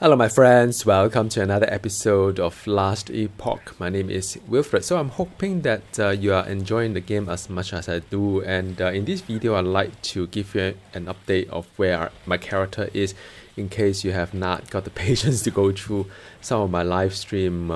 Hello my friends, welcome to another episode of Last Epoch. My name is Wilfred. So I'm hoping that you are enjoying the game as much as I do, and in this video I'd like to give you an update of where my character is in case you have not got the patience to go through some of my live stream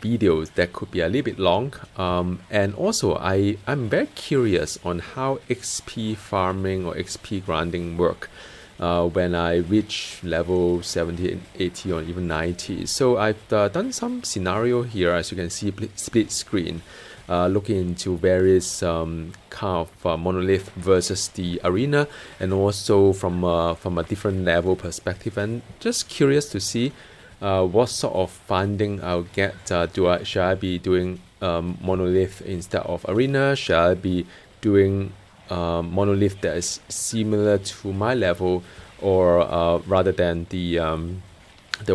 videos that could be a little bit long. And also I'm very curious on how XP farming or XP grinding work when I reach level 70, 80 or even 90. So I've done some scenario here, as you can see, split screen, looking into various kind of monolith versus the arena, and also from a different level perspective, and just curious to see what sort of funding I'll get. Should I be doing monolith instead of arena? Should I be doing monolith that is similar to my level, or rather than the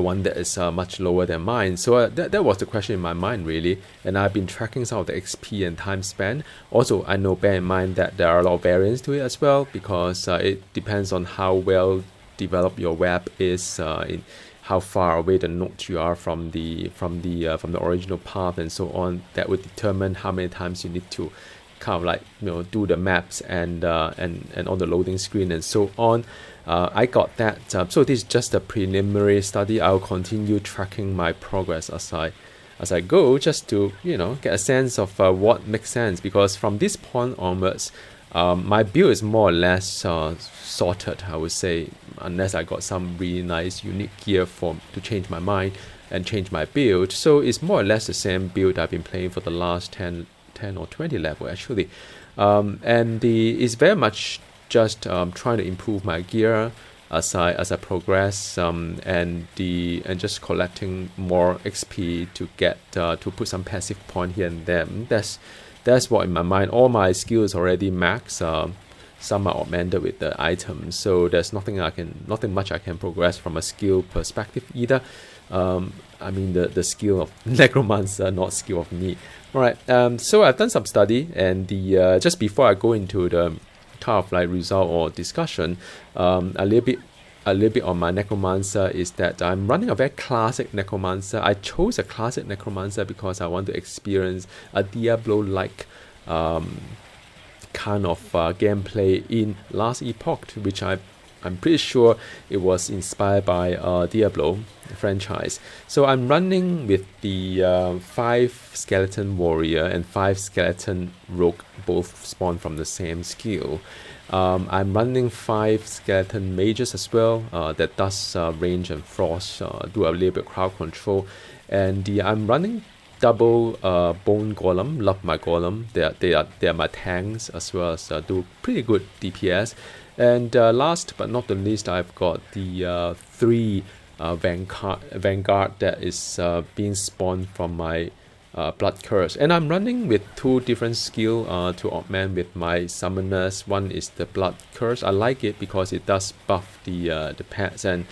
one that is much lower than mine? So that was the question in my mind, really. And I've been tracking some of the XP and time spent. Also, I know, bear in mind that there are a lot of variants to it as well, because it depends on how well developed your web is, in how far away the node you are from the original path, and so on. That would determine how many times you need to kind of do the maps and on the loading screen and so on. I got that. So this is just a preliminary study. I'll continue tracking my progress as I go, just to get a sense of what makes sense, because from this point onwards, my build is more or less sorted, I would say, unless I got some really nice unique gear to change my mind and change my build. So it's more or less the same build I've been playing for the last 10 or 20 level actually, and it's very much just trying to improve my gear as I progress, and just collecting more XP to get to put some passive point here and there. That's what in my mind. All my skills already max. Some are augmented with the items, so there's nothing much I can progress from a skill perspective either. I mean the skill of Necromancer, not skill of me. Alright, so I've done some study, and just before I go into the kind of result or discussion, a little bit on my Necromancer is that I'm running a very classic Necromancer. I chose a classic Necromancer because I want to experience a Diablo-like kind of gameplay in Last Epoch, which I'm pretty sure it was inspired by Diablo franchise. So I'm running with the 5 skeleton warrior and 5 skeleton rogue, both spawn from the same skill. I'm running 5 skeleton mages as well, that does range and frost, do a little bit of crowd control, and I'm running double bone golem. Love my golem. They are my tanks, as well as do pretty good DPS. And last but not the least, I've got the 3 vanguard that is being spawned from my blood curse, and I'm running with 2 different skill to augment with my summoners. One is the blood curse. I like it because it does buff the pets, and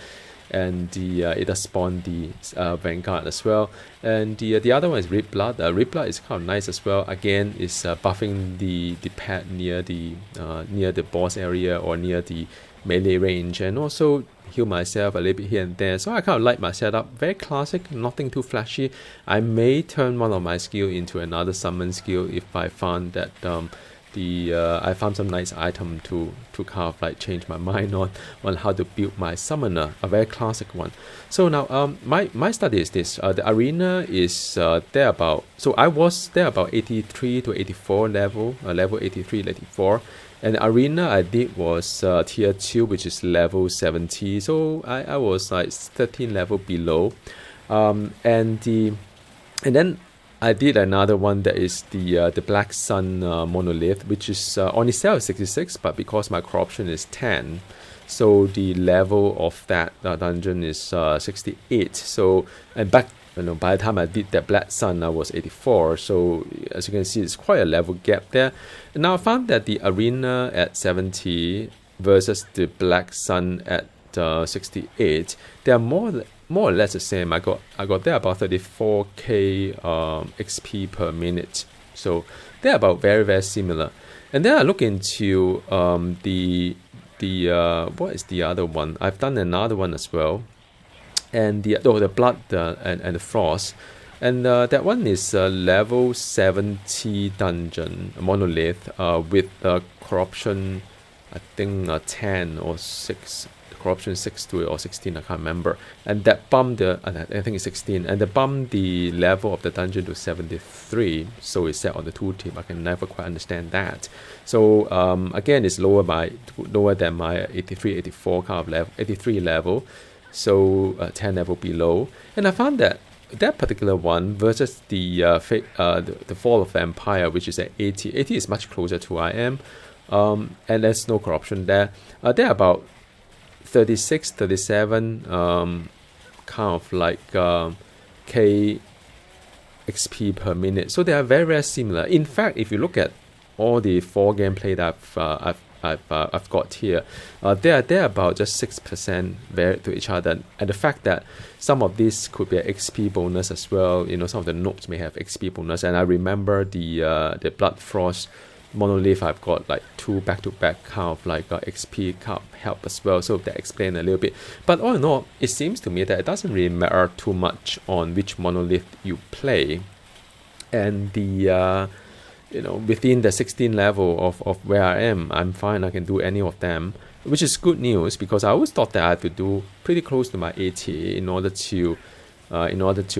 it does spawn the vanguard as well. And the other one is red blood. Red blood is kind of nice as well. Again, is buffing the pet near the boss area or near the melee range, and also heal myself a little bit here and there. So I kind of like my setup. Very classic, nothing too flashy. I may turn one of my skill into another summon skill if I found that I found some nice item to kind of change my mind on how to build my summoner, a very classic one. So now my study is this. The arena is there about, so I was there about 83 to 84 level 83, 84. And the arena I did was tier 2, which is level 70. So I was 13 level below. And then I did another one that is the Black Sun monolith, which is on itself 66, but because my corruption is 10, so the level of that dungeon is 68. So, and back, by the time I did that Black Sun, I was 84. So as you can see, it's quite a level gap there. And now I found that the arena at 70 versus the Black Sun at 68, they are more or less the same. I got there about 34k XP per minute. So they're about very, very similar. And then I look into the what is the other one? I've done another one as well. and the blood and the frost. And that one is a level 70 dungeon, a monolith, with corruption, I think 10 or 6, corruption 6 to it, or 16, I can't remember. And that bumped I think it's 16, and that bumped the level of the dungeon to 73. So it's set on the tooltip. I can never quite understand that. So again, it's lower than my 83, 84 kind of level, 83 level. So 10 level below. And I found that particular one versus the Fall of Empire, which is at 80. 80 is much closer to I am, and there's no corruption there. They're about 36, 37, kind of like K XP per minute. So they are very, very similar. In fact, if you look at all the 4 gameplay that I've got here, they're about just 6% varied to each other, and the fact that some of these could be an XP bonus as well. Some of the nodes may have XP bonus, and I remember the Blood Frost Monolith, I've got like 2 back-to-back kind of like XP kind of help as well, so that explains a little bit. But all in all, it seems to me that it doesn't really matter too much on which monolith you play, and the within the 16 level of where I am, I'm fine. I can do any of them, which is good news, because I always thought that I had to do pretty close to my 80 in order to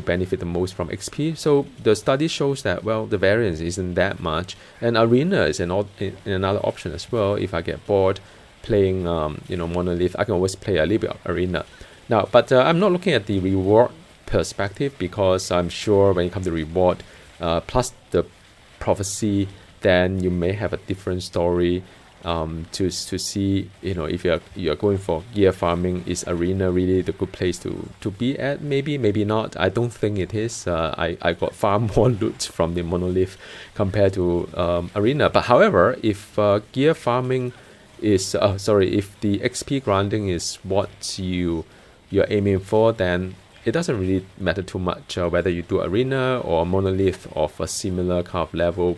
benefit the most from XP. So the study shows that, well, the variance isn't that much, and Arena is another option as well. If I get bored playing Monolith, I can always play a little bit of Arena. Now, but I'm not looking at the reward perspective, because I'm sure when it comes to reward, plus the prophecy, then you may have a different story to see, if you're going for gear farming. Is Arena really the good place to be at? Maybe not. I don't think it is. I got far more loot from the monolith compared to Arena. But however, if gear farming is if the XP grinding is what you're aiming for, then it doesn't really matter too much whether you do Arena or Monolith of a similar kind of level.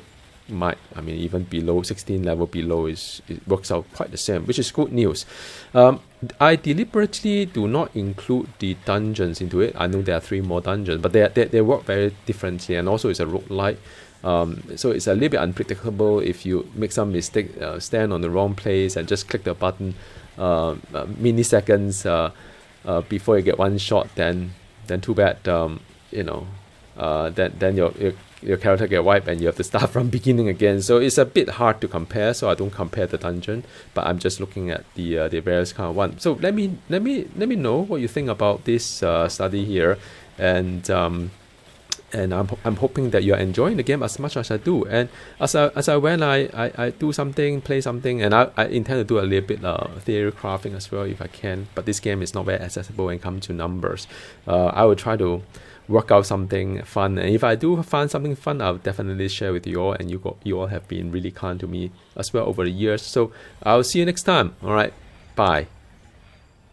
Even below 16 level below, it works out quite the same, which is good news. I deliberately do not include the dungeons into it. I know there are 3 more dungeons, but they work very differently, and also it's a roguelike. So it's a little bit unpredictable. If you make some mistake, stand on the wrong place and just click the button milliseconds before you get one shot, then too bad. Then your character get wiped and you have to start from beginning again. So it's a bit hard to compare. So I don't compare the dungeon, but I'm just looking at the various kind of one. So let me know what you think about this study here, and I'm hoping that you're enjoying the game as much as I do. And as I when I do something, play something, and I intend to do a little bit theory crafting as well if I can. But this game is not very accessible when it comes to numbers. I will try to work out something fun, and if I do find something fun, I'll definitely share with you all. And you all have been really kind to me as well over the years. So I'll see you next time. All right, bye.